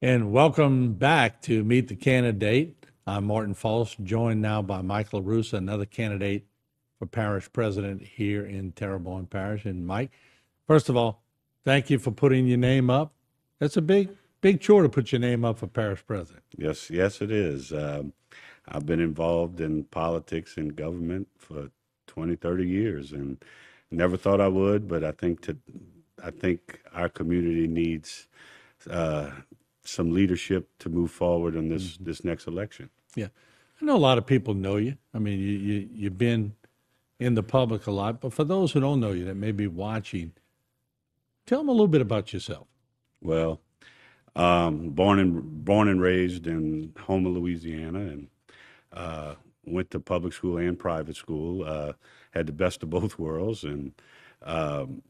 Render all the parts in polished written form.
And welcome back to Meet the Candidate. I'm Martin False, joined now by Mike LaRussa, another candidate for parish president here in Terrebonne Parish. And Mike, first of all, thank you for putting your name up. That's a big chore to put your name up for parish president. Yes, it is. I've been involved in politics and government for 20, 30 years and never thought I would, but I think our community needs some leadership to move forward in this next election. Yeah. I know a lot of people know you. I mean, you've been in the public a lot, but for those who don't know you that may be watching, tell them a little bit about yourself. Well, born and raised in Houma, Louisiana, and went to public school and private school. Had the best of both worlds, and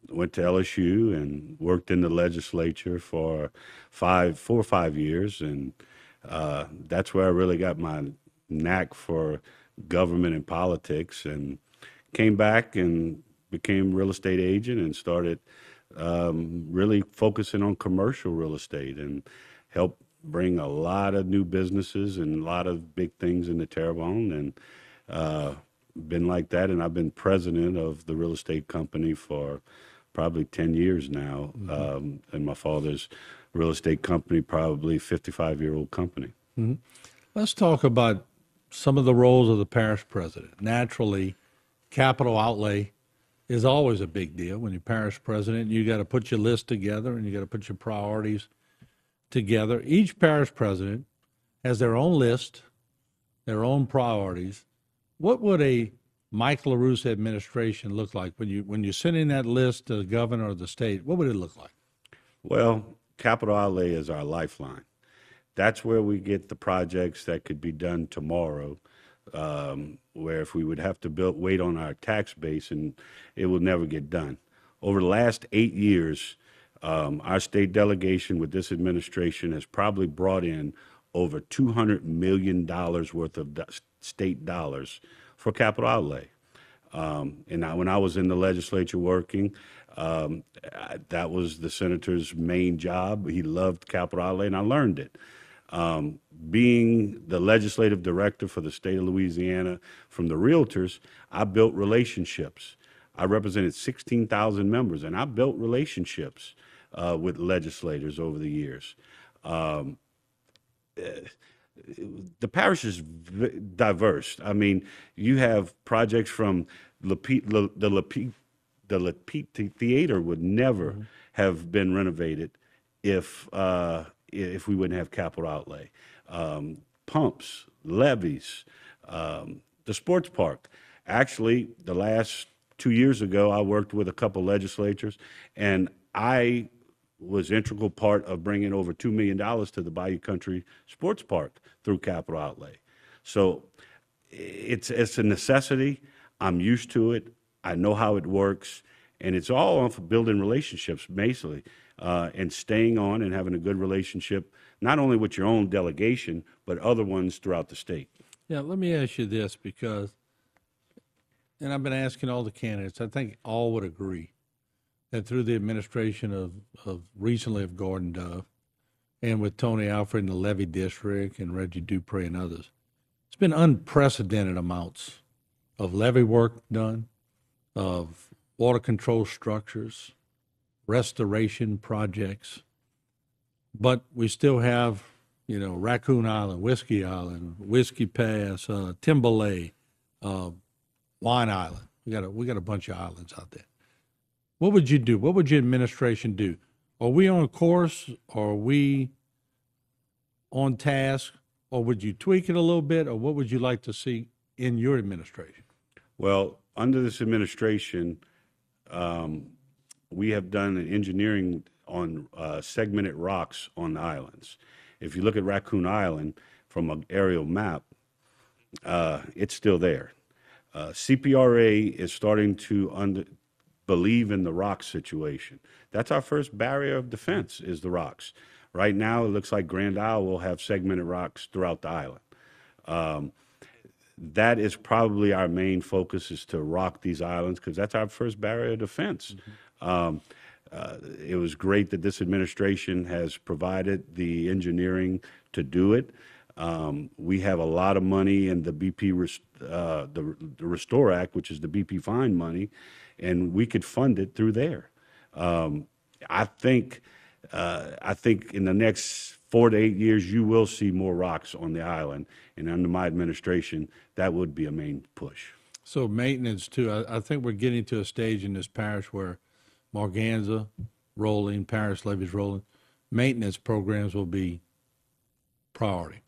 went to LSU and worked in the legislature for 4 or 5 years, and that's where I really got my knack for government and politics. And came back and became real estate agent and started really focusing on commercial real estate and helped bring a lot of new businesses and a lot of big things into Terrebonne, and been like that. And I've been president of the real estate company for probably 10 years now. And my father's real estate company, probably 55-year-old company. Let's talk about some of the roles of the parish president. Naturally, capital outlay is always a big deal. When you're parish president, you got to put your list together and you got to put your priorities together. Each parish president has their own list, their own priorities. What would a Mike LaRussa administration look like when you're sending that list to the governor of the state? What would it look like? Well, capital outlay is our lifeline. That's where we get the projects that could be done tomorrow, where if we would have to wait on our tax base, and it will never get done. Over the last 8 years, our state delegation with this administration has probably brought in over $200 million worth of state dollars for capital outlay. And when I was in the legislature working, that was the senator's main job. He loved capital outlay, and I learned it. Being the legislative director for the state of Louisiana from the realtors, I built relationships. I represented 16,000 members, and I built relationships with legislators over the years. The parish is diverse. I mean, you have projects from the Lapitte Theater would never have been renovated if we wouldn't have capital outlay. Pumps, levees, the sports park. Actually, the last 2 years ago, I worked with a couple legislators, and I was integral part of bringing over $2 million to the Bayou Country Sports Park through capital outlay. So it's a necessity. I'm used to it. I know how it works, and it's all on for building relationships, basically, and staying on and having a good relationship, not only with your own delegation, but other ones throughout the state. Yeah, let me ask you this, because, and I've been asking all the candidates, I think all would agree that through the administration of recently of Gordon Dove and with Tony Alfred in the Levee District and Reggie Dupree and others, it's been unprecedented amounts of levee work done, of water control structures, restoration projects. But we still have, Raccoon Island, Whiskey Pass, Timberlake, Wine Island. We got a bunch of islands out there. What would you do? What would your administration do? Are we on course? Are we on task? Or would you tweak it a little bit? Or what would you like to see in your administration? Well, under this administration, we have done an engineering on segmented rocks on the islands. If you look at Raccoon Island from an aerial map, it's still there. CPRA is starting to believe in the rock situation. That's our first barrier of defense, is the rocks. Right now, it looks like Grand Isle will have segmented rocks throughout the island. That is probably our main focus, is to rock these islands, because that's our first barrier of defense. It was great that this administration has provided the engineering to do it. We have a lot of money in the the Restore Act, which is the BP fine money, and we could fund it through there. I think in the next 4 to 8 years, you will see more rocks on the island, and under my administration, that would be a main push. So maintenance too, I think we're getting to a stage in this parish where Morganza rolling, parish levies rolling, maintenance programs will be priority.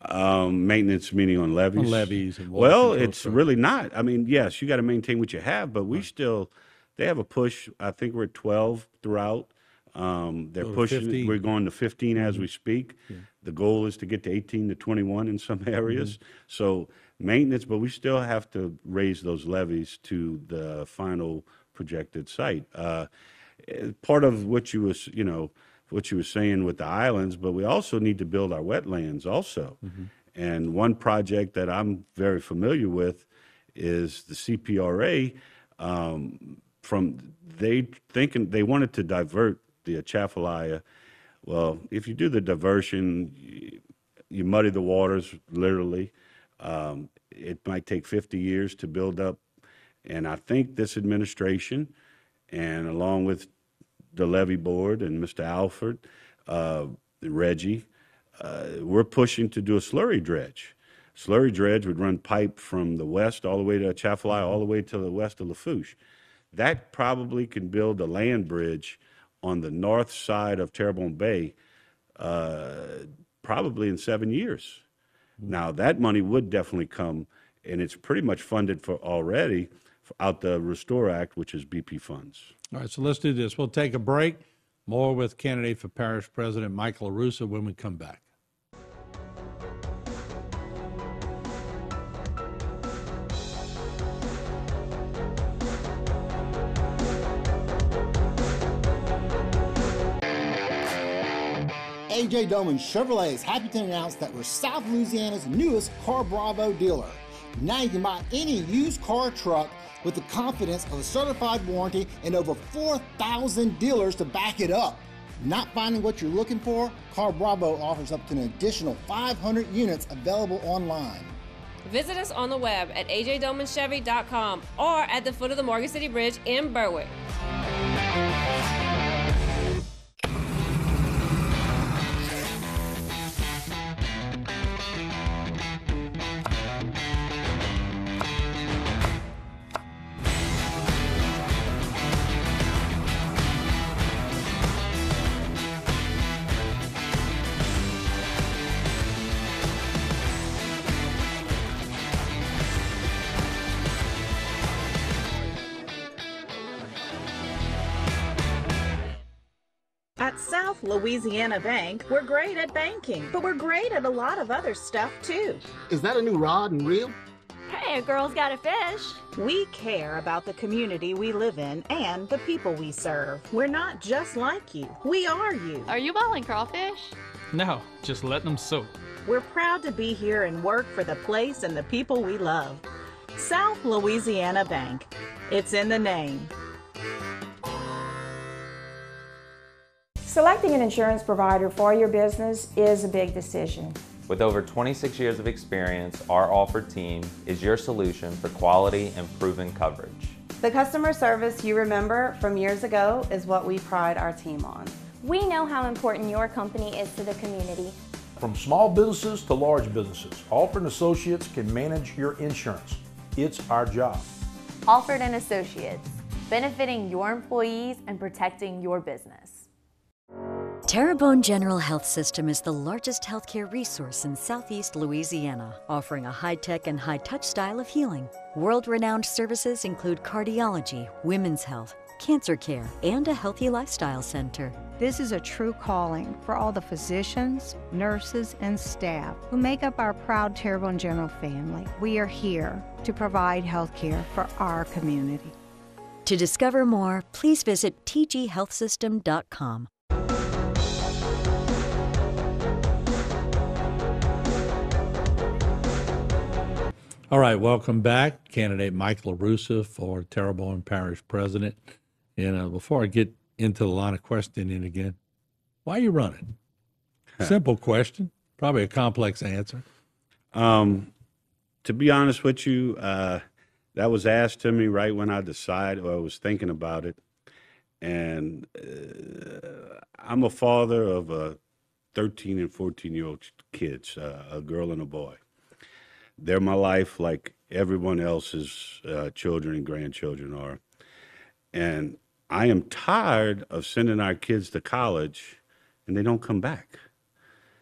Maintenance meaning on levees? On levees and water Well, control it's stuff. really not. I mean, yes, you got to maintain what you have, but we still, they have a push. I think we're at 12 throughout. They're Go to pushing, 15. we're going to 15 as we speak. The goal is to get to 18 to 21 in some areas. So maintenance, but we still have to raise those levees to the final projected site. Part of what you was, what you were saying with the islands, but we also need to build our wetlands also. And one project that I'm very familiar with is the CPRA. They wanted to divert the Atchafalaya. Well, if you do the diversion, you muddy the waters literally. It might take 50 years to build up. And I think this administration, and along with the levee board and Mr. Alford, Reggie, we're pushing to do a slurry dredge. Slurry dredge would run pipe from the west all the way to Atchafalaya, all the way to the west of Lafourche. That probably can build a land bridge on the north side of Terrebonne Bay, probably in 7 years. Now, that money would definitely come, and it's pretty much funded for already out the Restore Act, which is BP funds. All right, so let's do this. We'll take a break. More with candidate for parish president Michael LaRussa when we come back. A.J. Doman Chevrolet is happy to announce that we're South Louisiana's newest Car Bravo dealer. Now you can buy any used car or truck with the confidence of a certified warranty and over 4,000 dealers to back it up. Not finding what you're looking for? Car Bravo offers up to an additional 500 units available online. Visit us on the web at ajdomanchevy.com or at the foot of the Morgan City Bridge in Berwick. At South Louisiana Bank, we're great at banking, but we're great at a lot of other stuff too. Is that a new rod and reel? Hey, a girl's got a fish. We care about the community we live in and the people we serve. We're not just like you. We are you. Are you boiling crawfish? No, just letting them soak. We're proud to be here and work for the place and the people we love. South Louisiana Bank. It's in the name. Selecting an insurance provider for your business is a big decision. With over 26 years of experience, our Offered team is your solution for quality and proven coverage. The customer service you remember from years ago is what we pride our team on. We know how important your company is to the community. From small businesses to large businesses, Alford & Associates can manage your insurance. It's our job. Alford & Associates, benefiting your employees and protecting your business. Terrebonne General Health System is the largest healthcare resource in Southeast Louisiana, offering a high-tech and high-touch style of healing. World-renowned services include cardiology, women's health, cancer care, and a healthy lifestyle center. This is a true calling for all the physicians, nurses, and staff who make up our proud Terrebonne General family. We are here to provide healthcare for our community. To discover more, please visit tghealthsystem.com. All right, welcome back. Candidate Michael LaRussa for Terrebonne Parish President. And before I get into the line of questioning again. Why are you running? Simple question, probably a complex answer. To be honest with you, that was asked to me right when I decided, or I was thinking about it. And I'm a father of 13 and 14-year-old kids, a girl and a boy. They're my life like everyone else's children and grandchildren are. And I am tired of sending our kids to college and they don't come back.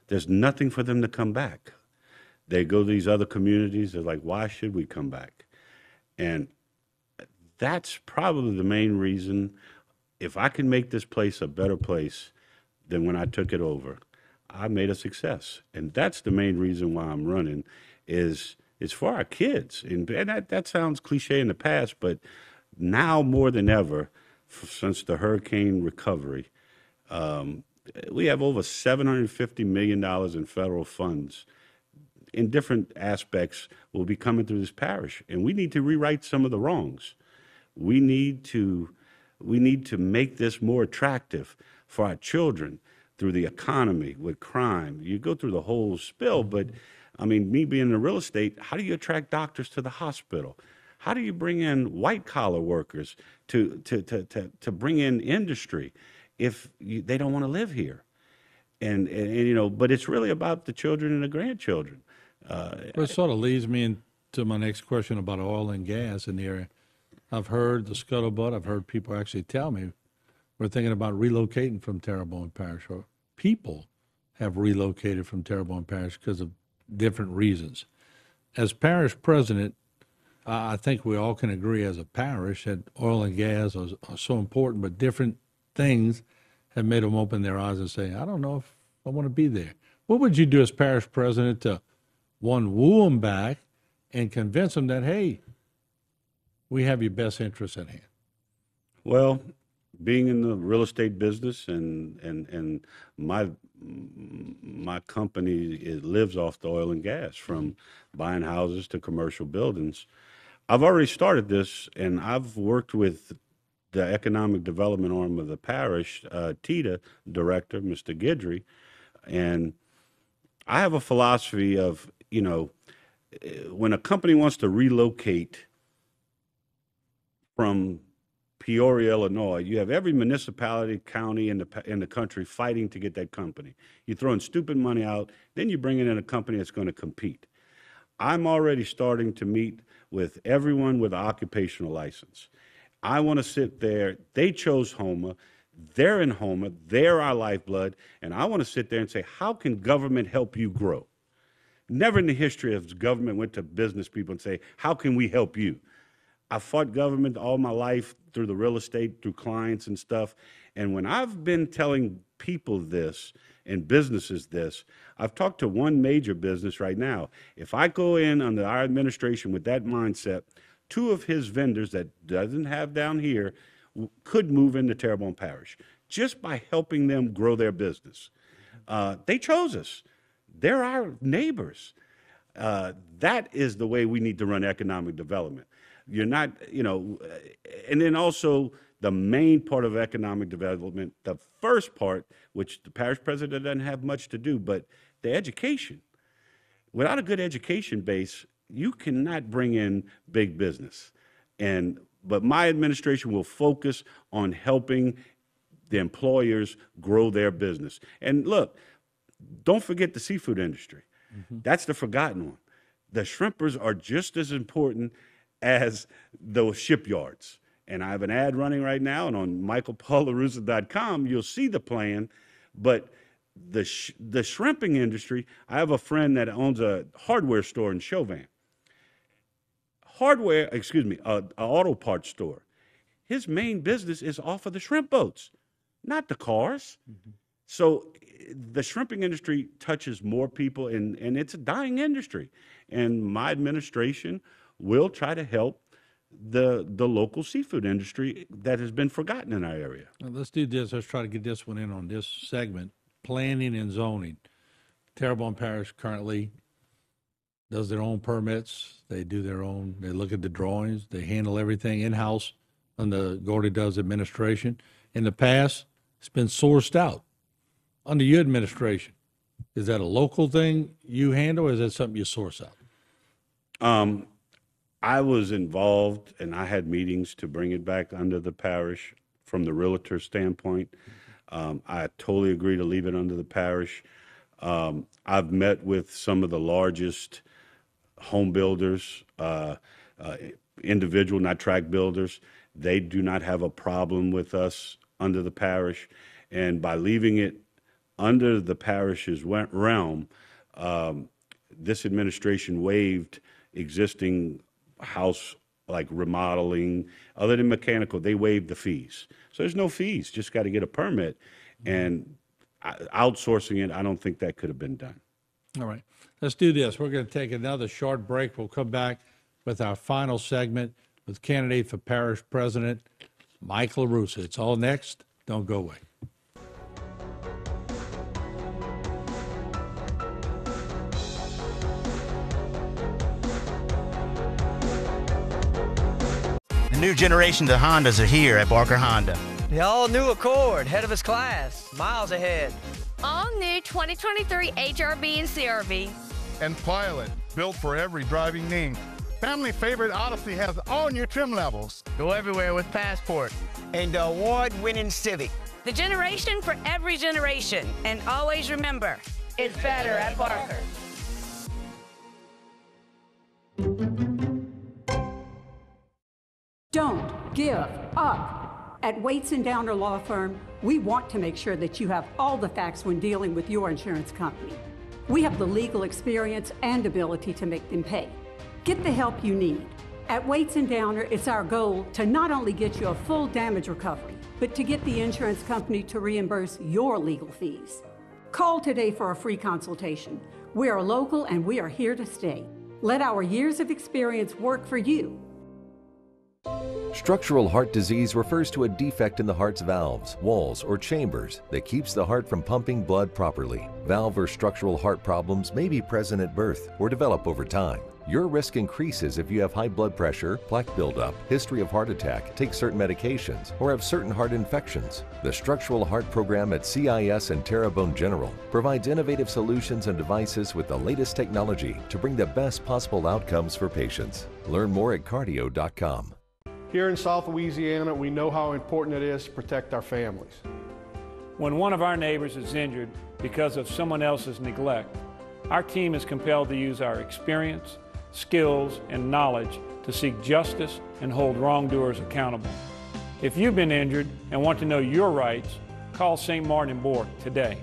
There's nothing for them to come back. They go to these other communities. They're like, why should we come back? And that's probably the main reason. If I can make this place a better place than when I took it over, I made a success. And that's the main reason why I'm running is it's for our kids. And that sounds cliche in the past, but now more than ever, since the hurricane recovery, we have over $750 million in federal funds in different aspects will be coming through this parish. And we need to rewrite some of the wrongs. We need to make this more attractive for our children through the economy, with crime. You go through the whole spill, but I mean, me being in real estate, how do you attract doctors to the hospital? How do you bring in white-collar workers to bring in industry if they don't want to live here? And you know, but it's really about the children and the grandchildren. It sort of leads me into my next question about oil and gas in the area. I've heard the scuttlebutt. I've heard people actually tell me we're thinking about relocating from Terrebonne Parish, or people have relocated from Terrebonne Parish because of different reasons. As parish president, I think we all can agree as a parish that oil and gas are so important, but different things have made them open their eyes and say, I don't know if I want to be there. What would you do as parish president to, one, woo them back and convince them that, hey, we have your best interests at hand? Well, being in the real estate business and my company, it lives off the oil and gas, from buying houses to commercial buildings. I've already started this, and I've worked with the economic development arm of the parish, TITA director, Mr. Guidry, and I have a philosophy of, you know, when a company wants to relocate from Peoria, Illinois, you have every municipality, county in the country fighting to get that company. You're throwing stupid money out, then you're bringing in a company that's going to compete. I'm already starting to meet with everyone with an occupational license. I want to sit there. They chose Houma. They're in Houma. They're our lifeblood. And I want to sit there and say, how can government help you grow? Never in the history of government went to business people and say, how can we help you? I fought government all my life through the real estate, through clients and stuff. And when I've been telling people this and businesses this, I've talked to one major business right now. If I go in under our administration with that mindset, two of his vendors that doesn't have down here could move into Terrebonne Parish just by helping them grow their business. They chose us. They're our neighbors. That is the way we need to run economic development. You're not, you know, and then also the main part of economic development, the first part, which the parish president doesn't have much to do, but the education. Without a good education base, you cannot bring in big business. But my administration will focus on helping the employers grow their business. And look, don't forget the seafood industry. Mm-hmm. That's the forgotten one. The shrimpers are just as important as those shipyards. And I have an ad running right now, and on michaelpaullaruzza.com, you'll see the plan. But the shrimping industry, I have a friend that owns a hardware store in Chauvin. An auto parts store. His main business is off of the shrimp boats, not the cars. Mm-hmm. So the shrimping industry touches more people, and it's a dying industry. And my administration will try to help the local seafood industry that has been forgotten in our area. Now, let's do this. Let's try to get this one in on this segment. Planning and zoning. Terrebonne Parish currently does their own permits. They do their own, they look at the drawings. They handle everything in-house under Gordy Dove's administration. in the past, it's been sourced out. Under your administration, is that a local thing you handle, or is that something you source out? I was involved, and I had meetings to bring it back under the parish from the realtor standpoint. I totally agree to leave it under the parish. I've met with some of the largest home builders, individual, not tract builders. They do not have a problem with us under the parish. And by leaving it under the parish's realm, this administration waived existing house like remodeling, other than mechanical, they waived the fees. So there's no fees, just got to get a permit. And outsourcing it, I don't think that could have been done. All right, let's do this. We're going to take another short break. We'll come back with our final segment with candidate for parish president, Mike LaRussa. It's all next. Don't go away. The new generation of Hondas are here at Barker Honda. The all-new Accord, head of its class, miles ahead. All new 2023 HRV and CRV. And Pilot, built for every driving need. Family favorite Odyssey has all new trim levels. Go everywhere with Passport. And the award-winning Civic. The generation for every generation. And always remember, it's better at Barker. Don't give up. At Waits & Downer Law Firm, we want to make sure that you have all the facts when dealing with your insurance company. We have the legal experience and ability to make them pay. Get the help you need. At Waits & Downer, it's our goal to not only get you a full damage recovery, but to get the insurance company to reimburse your legal fees. Call today for a free consultation. We are local and we are here to stay. Let our years of experience work for you. Structural heart disease refers to a defect in the heart's valves, walls, or chambers that keeps the heart from pumping blood properly. Valve or structural heart problems may be present at birth or develop over time. Your risk increases if you have high blood pressure, plaque buildup, history of heart attack, take certain medications, or have certain heart infections. The Structural Heart Program at CIS and Terrebonne General provides innovative solutions and devices with the latest technology to bring the best possible outcomes for patients. Learn more at cardio.com. Here in South Louisiana, we know how important it is to protect our families. When one of our neighbors is injured because of someone else's neglect, our team is compelled to use our experience, skills, and knowledge to seek justice and hold wrongdoers accountable. If you've been injured and want to know your rights, call St. Martin and Bourke today.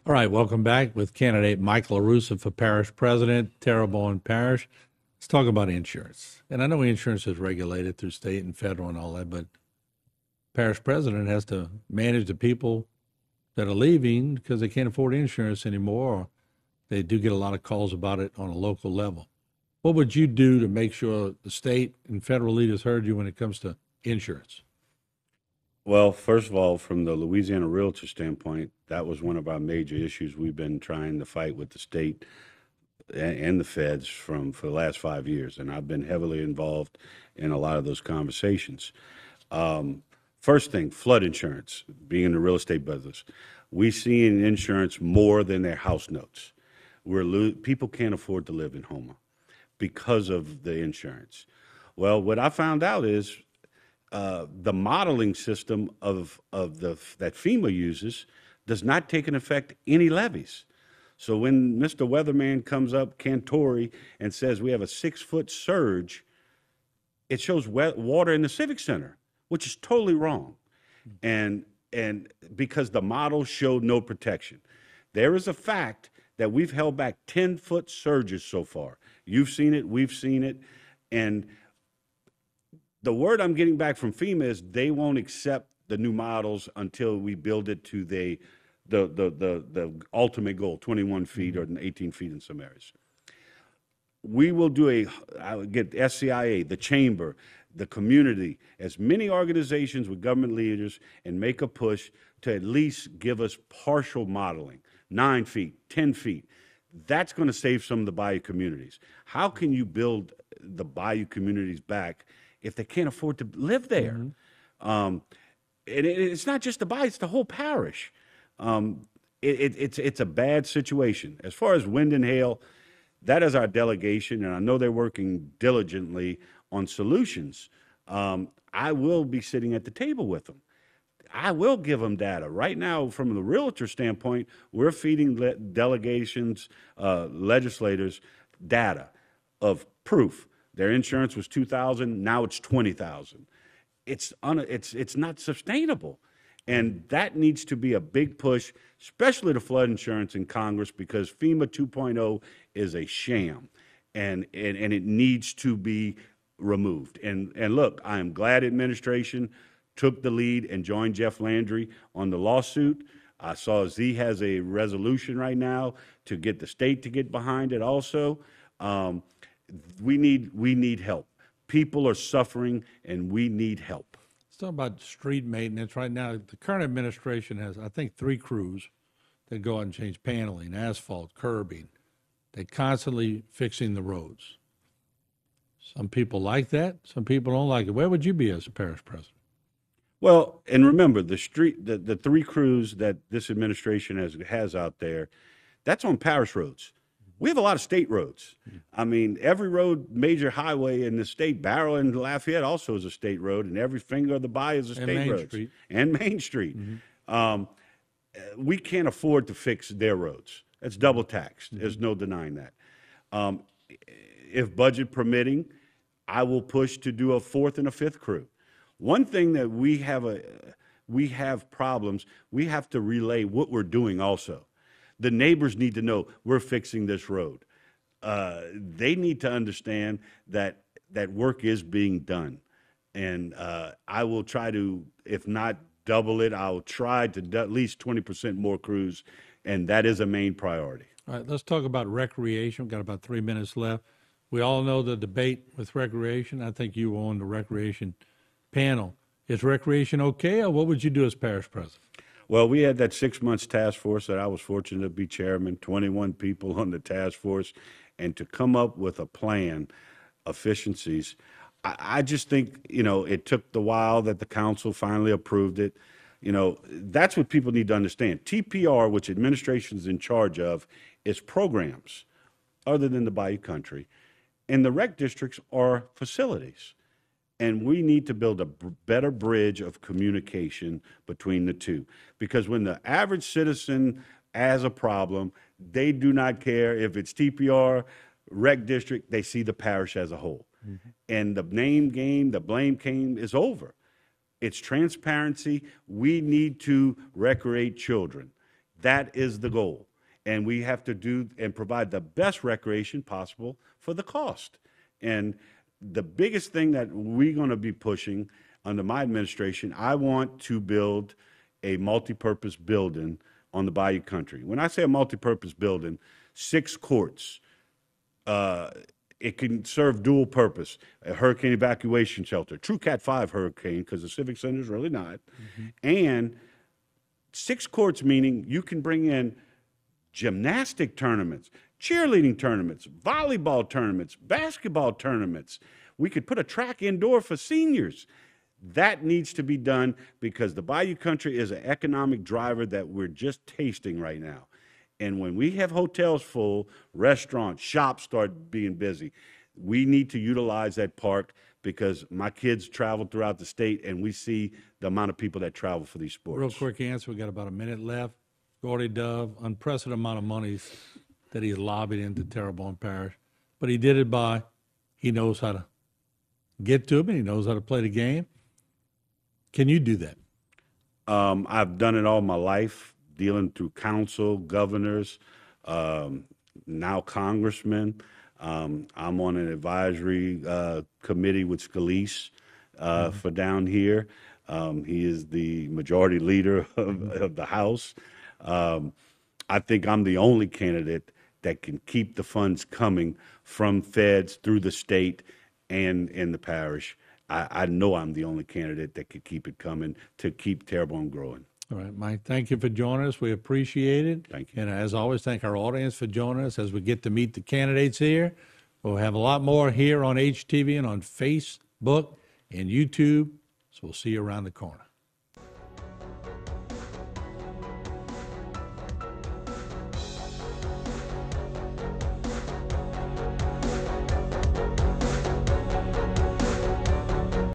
All right, welcome back with candidate Mike LaRussa for parish president, Terrebonne Parish. Let's talk about insurance. And I know insurance is regulated through state and federal and all that, but parish president has to manage the people that are leaving because they can't afford insurance anymore, or they do get a lot of calls about it on a local level. What would you do to make sure the state and federal leaders heard you when it comes to insurance? Well, first of all, from the Louisiana realtor standpoint, that was one of our major issues we've been trying to fight with the state and the feds for the last 5 years, and I've been heavily involved in a lot of those conversations. First thing, flood insurance, being in the real estate business. We see in insurance more than their house notes. People can't afford to live in Houma because of the insurance. Well, what I found out is the modeling system that FEMA uses does not take into effect any levees. So when Mr. Weatherman comes up, Cantori, and says we have a 6-foot surge, it shows water in the Civic Center, which is totally wrong. And because the model showed no protection. There is a fact that we've held back 10-foot surges so far. You've seen it, we've seen it, and the word I'm getting back from FEMA is they won't accept the new models until we build it to the ultimate goal, 21 feet or 18 feet in some areas. We will do I would get SCIA, the chamber, the community, as many organizations with government leaders, and make a push to at least give us partial modeling, 9 feet, 10 feet. That's going to save some of the bayou communities. How can you build the bayou communities back if they can't afford to live there? And it's not just the bayou, it's the whole parish. It's a bad situation. As far as wind and hail, that is our delegation, and I know they're working diligently on solutions. I will be sitting at the table with them. I will give them data. Right now, from the realtor standpoint, we're feeding delegations, legislators, data of proof. Their insurance was $2,000, now it's $20,000. It's not sustainable. And that needs to be a big push, especially the flood insurance in Congress, because FEMA 2.0 is a sham, and it needs to be removed. And look, I am glad administration took the lead and joined Jeff Landry on the lawsuit. I saw Z has a resolution right now to get the state to get behind it also. We need help. People are suffering, and we need help. Let's talk about street maintenance. Right now, the current administration has, I think, 3 crews that go out and change paneling, asphalt, curbing. They're constantly fixing the roads. Some people like that. Some people don't like it. Where would you be as a parish president? Well, and remember, the 3 crews that this administration has out there, that's on parish roads. We have a lot of state roads. I mean, every road, major highway in the state, Barrow and Lafayette also is a state road, and every finger of the bayou is a state road. And Main Street. We can't afford to fix their roads. That's double taxed. There's no denying that. If budget permitting, I will push to do a 4th and a 5th crew. One thing that we have problems, we have to relay what we're doing also. The neighbors need to know we're fixing this road. They need to understand that work is being done. And I will try to, if not double it, I'll try to at least 20% more crews, and that is a main priority. All right, let's talk about recreation. We've got about 3 minutes left. We all know the debate with recreation. I think you were on the recreation panel. Is recreation okay, or what would you do as parish president? Well, we had that 6 months task force that I was fortunate to be chairman, 21 people on the task force, and to come up with a plan, efficiencies. I just think, it took the while that the council finally approved it. That's what people need to understand. TPR, which administration is in charge of, is programs other than the Bayou Country, and the rec districts are facilities. And we need to build a better bridge of communication between the two. Because when the average citizen has a problem, they do not care if it's TPR, rec district, they see the parish as a whole. And the name game, the blame game is over. It's transparency. We need to recreate children. That is the goal. And we have to do and provide the best recreation possible for the cost. And the biggest thing that we're going to be pushing under my administration, I want to build a multi-purpose building on the Bayou Country. When I say a multi-purpose building, 6 courts. It can serve dual purpose, a hurricane evacuation shelter, true Cat 5 hurricane, because the Civic Center is really not, and 6 courts, meaning you can bring in gymnastic tournaments, cheerleading tournaments, volleyball tournaments, basketball tournaments. We could put a track indoor for seniors. That needs to be done because the Bayou Country is an economic driver that we're just tasting right now. And when we have hotels full, restaurants, shops start being busy, we need to utilize that park because my kids travel throughout the state and we see the amount of people that travel for these sports. Real quick answer, we got about a minute left. Gordy Dove, unprecedented amount of monies that he's lobbied into Terrebonne Parish. But he did it by, he knows how to get to him and he knows how to play the game. Can you do that? I've done it all my life, dealing through council, governors, now congressmen. I'm on an advisory committee with Scalise for down here. He is the majority leader of the House. I think I'm the only candidate that can keep the funds coming from feds through the state and in the parish. I know I'm the only candidate that could keep it coming to keep Terrebonne growing. All right, Mike, thank you for joining us. We appreciate it. Thank you. And as always, thank our audience for joining us as we get to meet the candidates here. We'll have a lot more here on HTV and on Facebook and YouTube. So we'll see you around the corner.